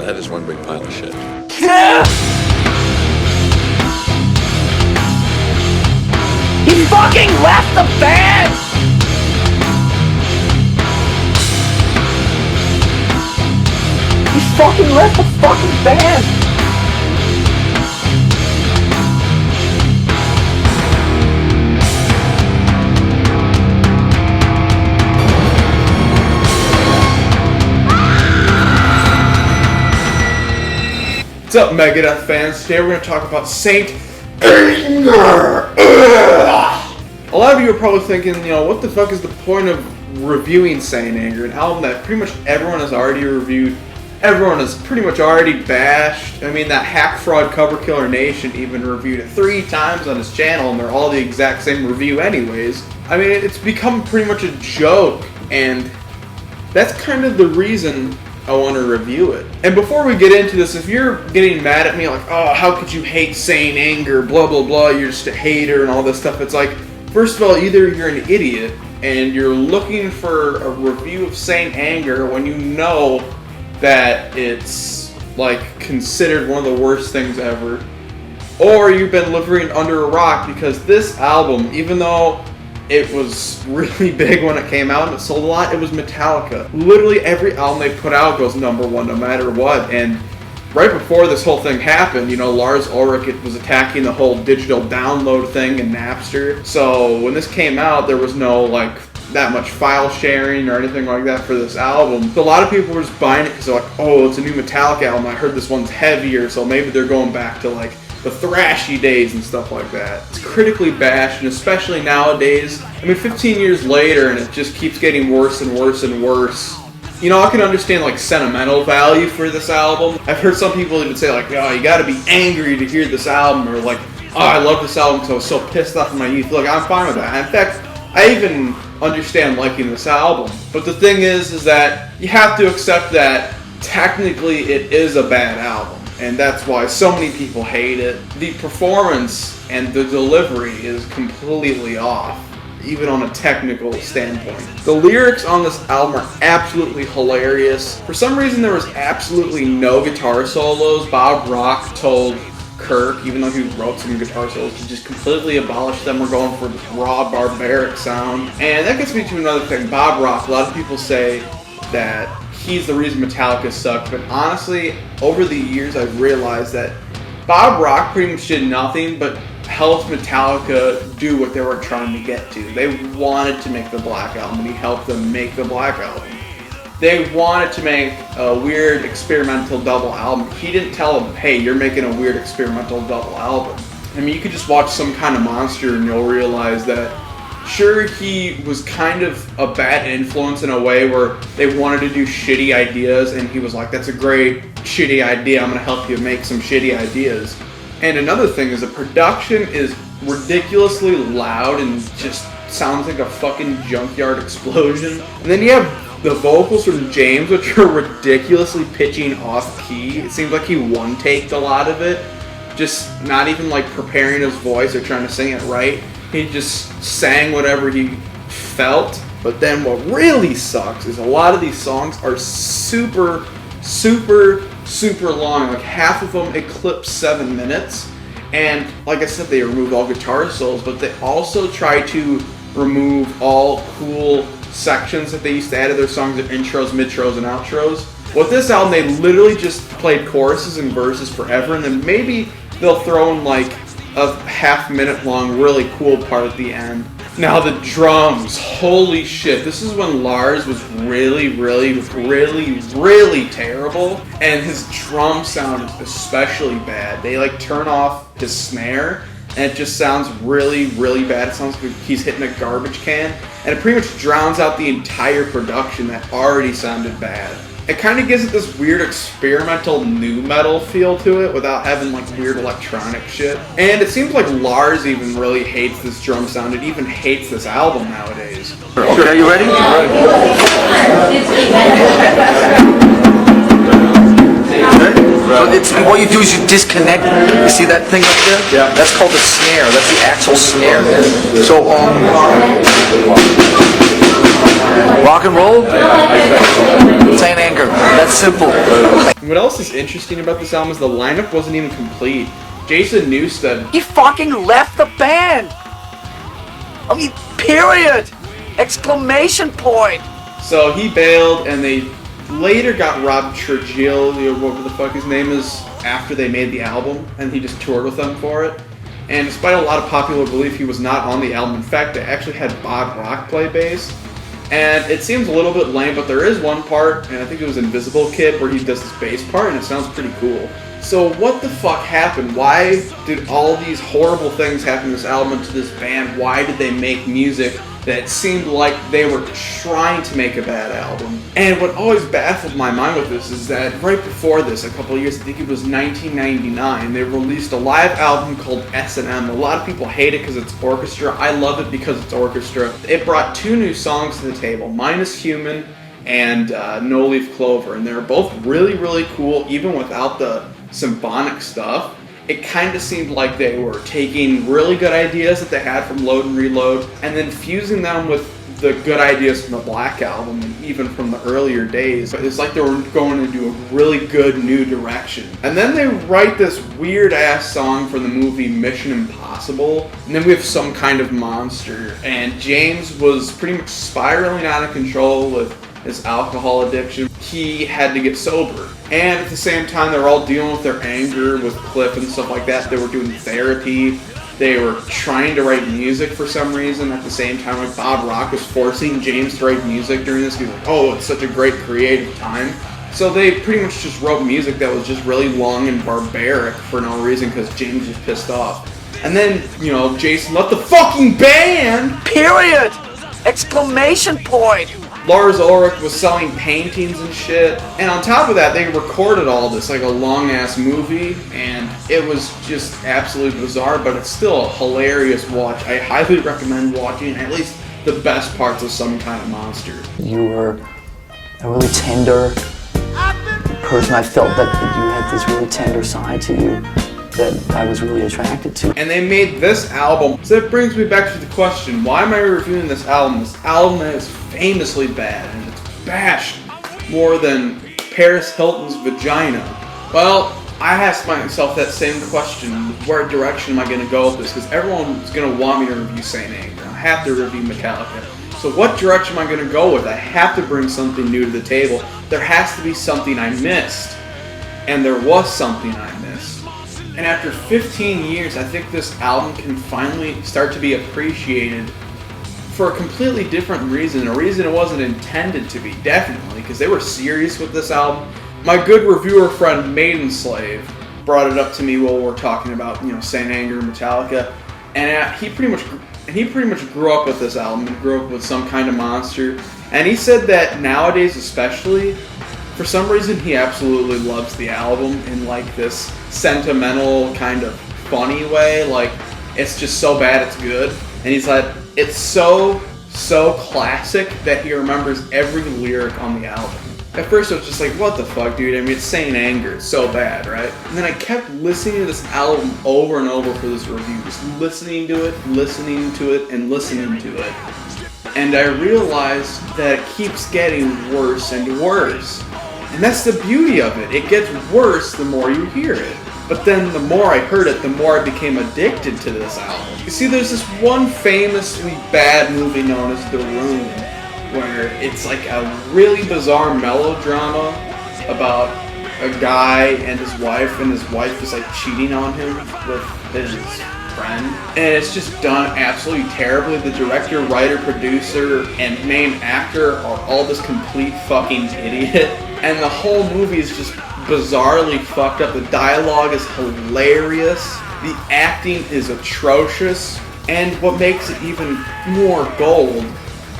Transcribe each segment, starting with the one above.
that is one big pile of shit. He fucking left the band! He fucking left the fucking band! What's up, Megadeth fans? Today we're going to talk about Saint Anger. A lot of you are probably thinking, what the fuck is the point of reviewing Saint Anger? An album that pretty much everyone has already reviewed. Everyone has pretty much already bashed. I mean, that hack fraud cover killer Nation even reviewed it 3 times on his channel, and they're all the exact same review anyways. I mean, it's become pretty much a joke, and that's kind of the reason I want to review it. And before we get into this, if you're getting mad at me like, oh, how could you hate Saint Anger, blah, blah, blah, you're just a hater and all this stuff, it's like, first of all, either you're an idiot and you're looking for a review of Saint Anger when you know that it's, like, considered one of the worst things ever, or you've been living under a rock, because this album, even though it was really big when it came out and it sold a lot, it was Metallica. Literally every album they put out goes #1 no matter what. And right before this whole thing happened, Lars Ulrich was attacking the whole digital download thing in Napster. So when this came out, there was no that much file sharing or anything like that for this album. So a lot of people were just buying it because they're like, oh, it's a new Metallica album. I heard this one's heavier, so maybe they're going back to the thrashy days and stuff like that. It's critically bashed, and especially nowadays. I mean, 15 years later, and it just keeps getting worse and worse and worse. I can understand sentimental value for this album. I've heard some people even say oh, you gotta be angry to hear this album, or oh, I love this album because I was so pissed off in my youth. Look, I'm fine with that. In fact, I even understand liking this album. But the thing is that you have to accept that technically it is a bad album. And that's why so many people hate it. The performance and the delivery is completely off, even on a technical standpoint. The lyrics on this album are absolutely hilarious. For some reason, there was absolutely no guitar solos. Bob Rock told Kirk, even though he wrote some guitar solos, to just completely abolish them. We're going for this raw, barbaric sound. And that gets me to another thing. Bob Rock, a lot of people say that he's the reason Metallica sucked, but honestly, over the years I've realized that Bob Rock pretty much did nothing but helped Metallica do what they were trying to get to. They wanted to make the Black Album, and he helped them make the Black Album. They wanted to make a weird experimental double album. He didn't tell them, hey, you're making a weird experimental double album. I mean, you could just watch Some Kind of Monster and you'll realize that sure, he was kind of a bad influence in a way where they wanted to do shitty ideas, and he was like, that's a great shitty idea, I'm going to help you make some shitty ideas. And another thing is the production is ridiculously loud and just sounds like a fucking junkyard explosion. And then you have the vocals from James, which are ridiculously pitching off key. It seems like he one-taked a lot of it, just not even preparing his voice or trying to sing it right. He just sang whatever he felt. But then what really sucks is a lot of these songs are super, super, super long. Half of them eclipse 7 minutes. And like I said, they removed all guitar solos, but they also try to remove all cool sections that they used to add to their songs, their intros, midtros, and outros. With this album, they literally just played choruses and verses forever, and then maybe they'll throw in a half-minute long really cool part at the end. Now the drums, holy shit, this is when Lars was really, really, really, really terrible, and his drum sound is especially bad. They turn off his snare, and it just sounds really, really bad. It sounds like he's hitting a garbage can, and it pretty much drowns out the entire production that already sounded bad. It kind of gives it this weird experimental nu metal feel to it without having weird electronic shit. And it seems like Lars even really hates this drum sound. It even hates this album nowadays. Okay, you ready? So what you do is you disconnect. You see that thing up there? Yeah. That's called a snare. That's the actual snare. So rock and roll. Saint Anger. anger. That's simple. What else is interesting about this album is the lineup wasn't even complete. Jason Newsted, He fucking left the band. I mean, period. Exclamation point. so he bailed, and they later got Rob Trujillo, whatever the fuck his name is, after they made the album, and he just toured with them for it. And despite a lot of popular belief, he was not on the album. In fact, they actually had Bob Rock play bass. And it seems a little bit lame, but there is one part, and I think it was Invisible Kid, where he does this bass part, and it sounds pretty cool. So what the fuck happened? Why did all these horrible things happen to this album and to this band? Why did they make music that seemed like they were trying to make a bad album? And what always baffled my mind with this is that right before this, a couple of years, I think it was 1999, they released a live album called S&M. A lot of people hate it because it's orchestra. I love it because it's orchestra. It brought 2 new songs to the table, Minus Human and No Leaf Clover, and they're both really, really cool, even without the symphonic stuff. It kind of seemed like they were taking really good ideas that they had from Load and Reload and then fusing them with the good ideas from the Black Album and even from the earlier days. It's like they were going into a really good new direction. And then they write this weird ass song for the movie Mission Impossible, and then we have Some Kind of Monster, and James was pretty much spiraling out of control with his alcohol addiction. He had to get sober. And at the same time, they were all dealing with their anger with Cliff and stuff like that. They were doing therapy. They were trying to write music for some reason. At the same time, like Bob Rock was forcing James to write music during this. He was like, oh, it's such a great creative time. So they pretty much just wrote music that was just really long and barbaric for no reason because James was pissed off. And then, you know, Jason left the fucking band! Period. Exclamation point. Lars Ulrich was selling paintings and shit. And on top of that, they recorded all this like a long-ass movie, and it was just absolutely bizarre, but it's still a hilarious watch. I highly recommend watching at least the best parts of Some Kind of Monster. You were a really tender person. I felt that you had this really tender side to you that I was really attracted to. And they made this album. So that brings me back to the question, why am I reviewing this album? This album is famously bad, and it's bashed more than Paris Hilton's vagina. Well, I asked myself that same question, where direction am I going to go with this? Because everyone's going to want me to review Saint Anger. I have to review Metallica. So what direction am I going to go with? I have to bring something new to the table. There has to be something I missed. And there was something I missed. And after 15 years, I think this album can finally start to be appreciated for a completely different reason, a reason it wasn't intended to be, definitely, because they were serious with this album. My good reviewer friend Maidenslave brought it up to me while we were talking about, you know, Saint Anger and Metallica, and he pretty much grew up with this album and grew up with Some Kind of Monster, and he said that nowadays especially, for some reason he absolutely loves the album in like this sentimental kind of funny way, like it's just so bad it's good, and he's like, it's so classic that he remembers every lyric on the album. At first I was just like, what the fuck, dude? I mean, it's Saint Anger, it's so bad, right? And then I kept listening to this album over and over for this review, just listening to it, and listening to it. And I realized that it keeps getting worse and worse. And that's the beauty of it. It gets worse the more you hear it. But then the more I heard it, the more I became addicted to this album. You see, there's this one famously bad movie known as The Room, where it's like a really bizarre melodrama about a guy and his wife is like cheating on him with his friend. And it's just done absolutely terribly. The director, writer, producer, and main actor are all this complete fucking idiot. And the whole movie is just bizarrely fucked up. The dialogue is hilarious. The acting is atrocious. And what makes it even more gold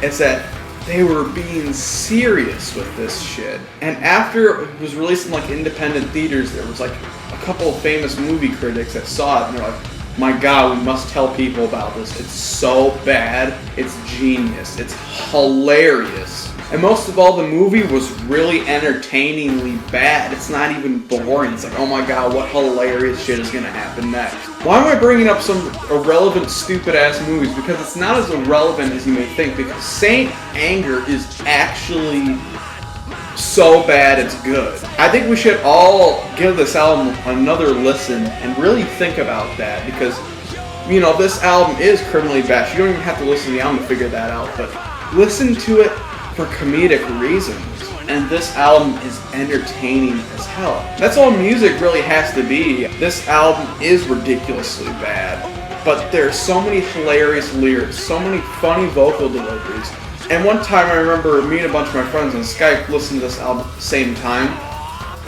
is that they were being serious with this shit. And after it was released in like independent theaters, there was like a couple of famous movie critics that saw it and they're like, my God, we must tell people about this. It's so bad. It's genius. It's hilarious. And most of all, the movie was really entertainingly bad. It's not even boring. It's like, oh my God, what hilarious shit is gonna happen next? Why am I bringing up some irrelevant, stupid-ass movies? Because it's not as irrelevant as you may think, because Saint Anger is actually so bad it's good. I think we should all give this album another listen and really think about that, because, you know, this album is criminally bashed. You don't even have to listen to the album to figure that out, but listen to it for comedic reasons. And this album is entertaining as hell. That's all music really has to be. This album is ridiculously bad, but there's so many hilarious lyrics, so many funny vocal deliveries. And one time I remember me and a bunch of my friends on Skype listening to this album at the same time,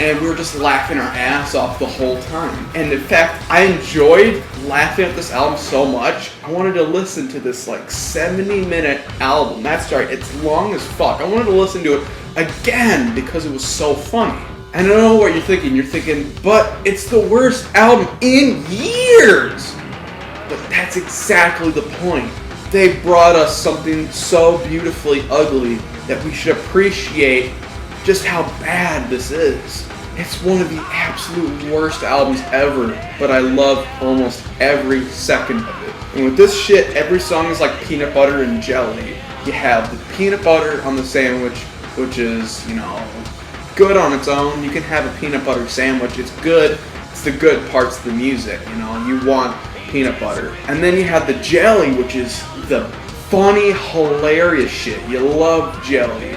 and we were just laughing our ass off the whole time. And in fact, I enjoyed laughing at this album so much, I wanted to listen to this like 70-minute album. That's right, it's long as fuck. I wanted to listen to it again because it was so funny. And I don't know what you're thinking. You're thinking, but it's the worst album in years! But that's exactly the point. They brought us something so beautifully ugly that we should appreciate just how bad this is. It's one of the absolute worst albums ever, but I love almost every second of it. And with this shit, every song is like peanut butter and jelly. You have the peanut butter on the sandwich, which is, you know, good on its own. You can have a peanut butter sandwich. It's good. It's the good parts of the music, you know. You want peanut butter. And then you have the jelly, which is the funny, hilarious shit. You love jelly.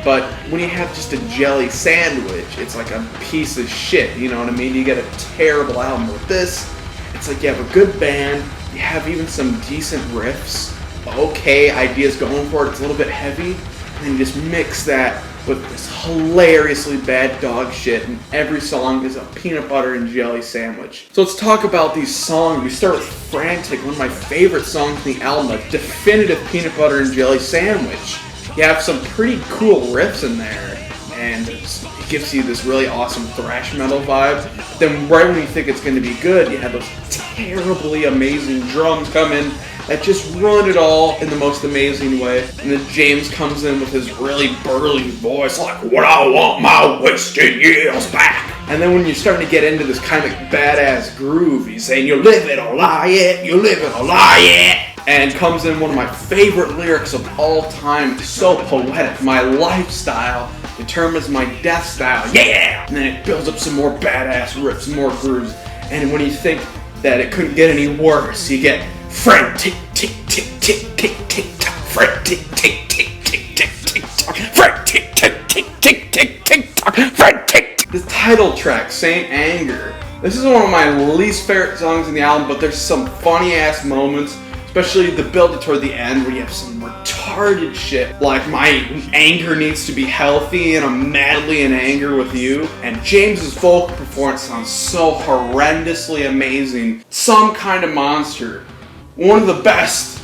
But when you have just a jelly sandwich, it's like a piece of shit, you know what I mean? You get a terrible album. With this, it's like you have a good band, you have even some decent riffs, okay ideas going for it, it's a little bit heavy, and then you just mix that with this hilariously bad dog shit, and every song is a peanut butter and jelly sandwich. So let's talk about these songs. We start with Frantic, one of my favorite songs in the album, a definitive peanut butter and jelly sandwich. You have some pretty cool riffs in there, and it gives you this really awesome thrash metal vibe. Then right when you think it's going to be good, you have those terribly amazing drums come in that just run it all in the most amazing way. And then James comes in with his really burly voice, like, "What I want my wasted years back." And then when you're starting to get into this kind of badass groove, he's saying, "You live it or lie it, you live it or lie it." And comes in one of my favorite lyrics of all time. It's so poetic. "My lifestyle determines my death style." Yeah! And then it builds up some more badass riffs, more grooves. And when you think that it couldn't get any worse, you get Fred tick tick tick tick tick tick tock. Fred tick tick tick tick tick tick tock. Fred tick tick tick tick tick tick tock. Fred tick. The title track, Saint Anger. This is one of my least favorite songs in the album, but there's some funny ass moments. Especially the build toward the end where you have some retarded shit like "My anger needs to be healthy and I'm madly in anger with you." And James's vocal performance sounds so horrendously amazing. Some Kind of Monster. One of the best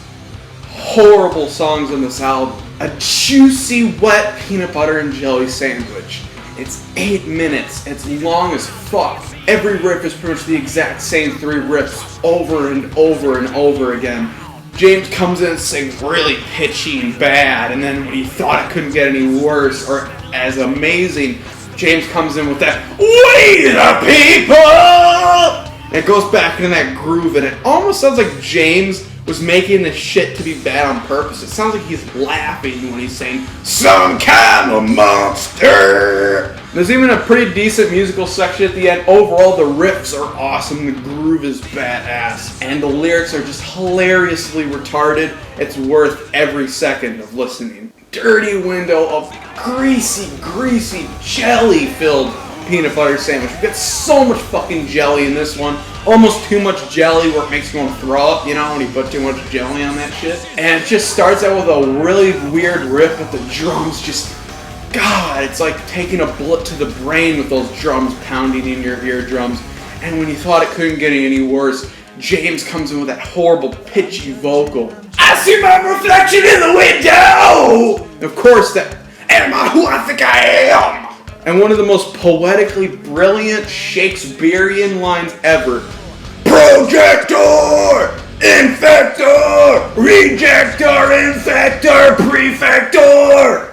horrible songs on this album. A juicy, wet peanut butter and jelly sandwich. It's 8 minutes. It's long as fuck. Every riff is pretty much the exact same 3 riffs over and over and over again. James comes in and sings really pitchy and bad, and then when he thought it couldn't get any worse or as amazing, James comes in with that "We the people!" And it goes back into that groove, and it almost sounds like James was making this shit to be bad on purpose. It sounds like he's laughing when he's saying "some kind of monster." There's even a pretty decent musical section at the end. Overall, the riffs are awesome, the groove is badass, and the lyrics are just hilariously retarded. It's worth every second of listening. Dirty window of greasy, greasy, jelly-filled peanut butter sandwich. We've got so much fucking jelly in this one. Almost too much jelly where it makes you want to throw up, you know, when you put too much jelly on that shit. And it just starts out with a really weird riff, but the drums just... God, it's like taking a bullet to the brain with those drums pounding in your eardrums. And when you thought it couldn't get any worse, James comes in with that horrible pitchy vocal. "I see my reflection in the window!" And of course, that "Am I who I think I am?" And one of the most poetically brilliant Shakespearean lines ever. "Projector! Infector! Rejector! Infector! Prefector!"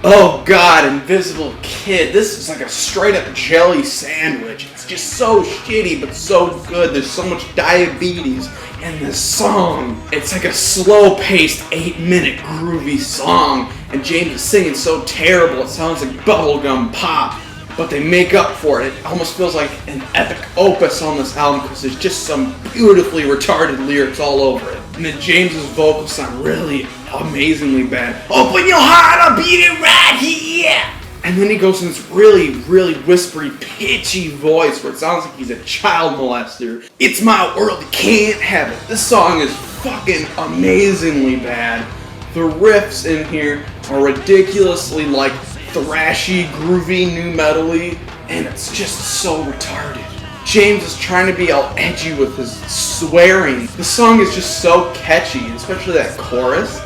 Oh god, Invisible Kid. This is like a straight up jelly sandwich. It's just so shitty but so good. There's so much diabetes in this song. It's like a slow paced 8-minute groovy song. And James is singing so terrible it sounds like bubblegum pop. But they make up for it. It almost feels like an epic opus on this album because there's just some beautifully retarded lyrics all over it. And then James's vocals sound really amazingly bad. Open your heart, I'll beat it right here! And then he goes in this really, really whispery, pitchy voice where it sounds like he's a child molester. It's my world, you can't have it. This song is fucking amazingly bad. The riffs in here are ridiculously like thrashy, groovy, new metal-y, and it's just so retarded. James is trying to be all edgy with his swearing. The song is just so catchy, especially that chorus.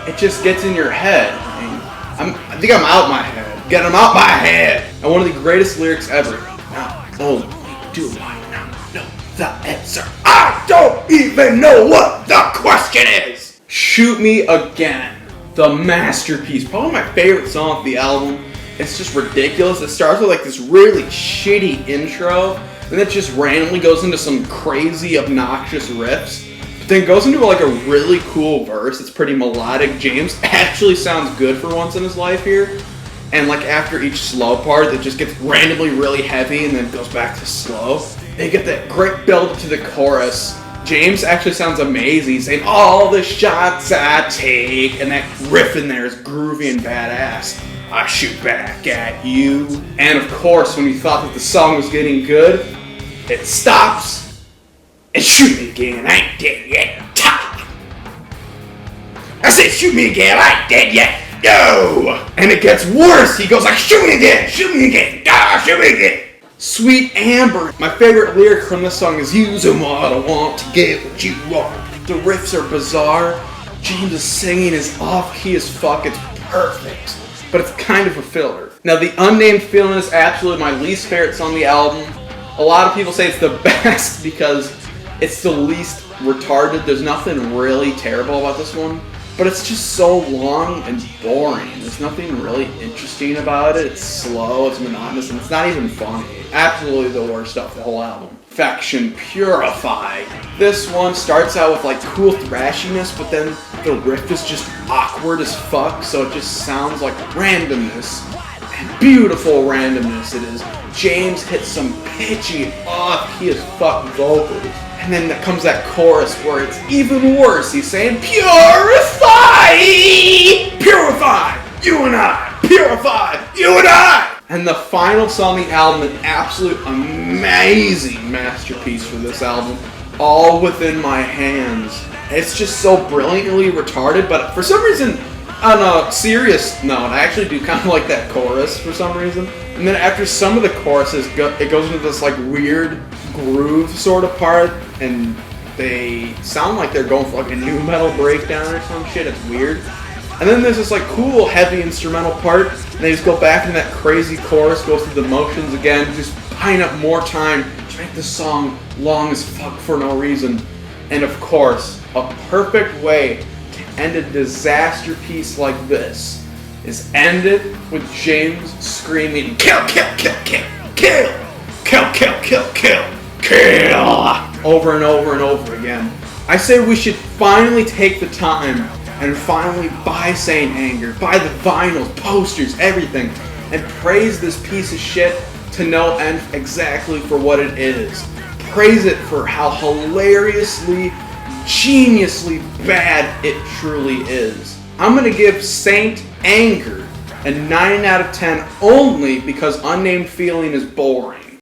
It just gets in your head. I think I'm out my head. Get him out my head! And one of the greatest lyrics ever. Not only do I not know the answer, I don't even know what the question is! Shoot Me Again. The masterpiece. Probably my favorite song of the album. It's just ridiculous. It starts with like this really shitty intro, and it just randomly goes into some crazy, obnoxious riffs. But then goes into like a really cool verse. It's pretty melodic. James actually sounds good for once in his life here. And like after each slow part, it just gets randomly really heavy and then goes back to slow. They get that great build to the chorus. James actually sounds amazing. He's saying, all the shots I take. And that riff in there is groovy and badass. I shoot back at you. And of course, when you thought that the song was getting good, it stops. And shoot me again, I ain't dead yet. Ta! I said, shoot me again, I ain't dead yet. No! And it gets worse. He goes like, shoot me again, shoot me again. Sweet Amber. My favorite lyric from this song is using what I want to get what you want. The riffs are bizarre. James' singing is off key as fuck. It's perfect. But it's kind of a filler. Now, The Unnamed Feeling is absolutely my least favorite song on the album. A lot of people say it's the best because it's the least retarded. There's nothing really terrible about this one. But it's just so long and boring. There's nothing really interesting about it. It's slow, it's monotonous, and it's not even funny. Absolutely the worst off the whole album. Faction Purified. This one starts out with like cool thrashiness, but then the riff is just awkward as fuck, so it just sounds like randomness. And beautiful randomness it is. James hits some pitchy, off-key as fuck vocals. And then there comes that chorus where it's even worse. He's saying, Purify! Purify! You and I! Purify! You and I! And the final song on the album, an absolute amazing masterpiece for this album. All Within My Hands. It's just so brilliantly retarded, but for some reason, on a serious note, I actually do kind of like that chorus for some reason. And then after some of the choruses, it goes into this like weird groove sort of part, and they sound like they're going for like a new metal breakdown or some shit. It's weird. And then there's this like cool heavy instrumental part, and they just go back into that crazy chorus, go through the motions again, just buying up more time to make the song long as fuck for no reason. And of course, a perfect way to end a disaster piece like this is end it with James screaming, kill, kill, kill, kill, kill, kill, kill, kill, kill, kill, over and over and over again. I say we should finally take the time and finally buy Saint Anger, buy the vinyls, posters, everything, and praise this piece of shit to no end exactly for what it is. Praise it for how hilariously, geniusly bad it truly is. I'm gonna give Saint Anger a 9 out of 10 only because Unnamed Feeling is boring.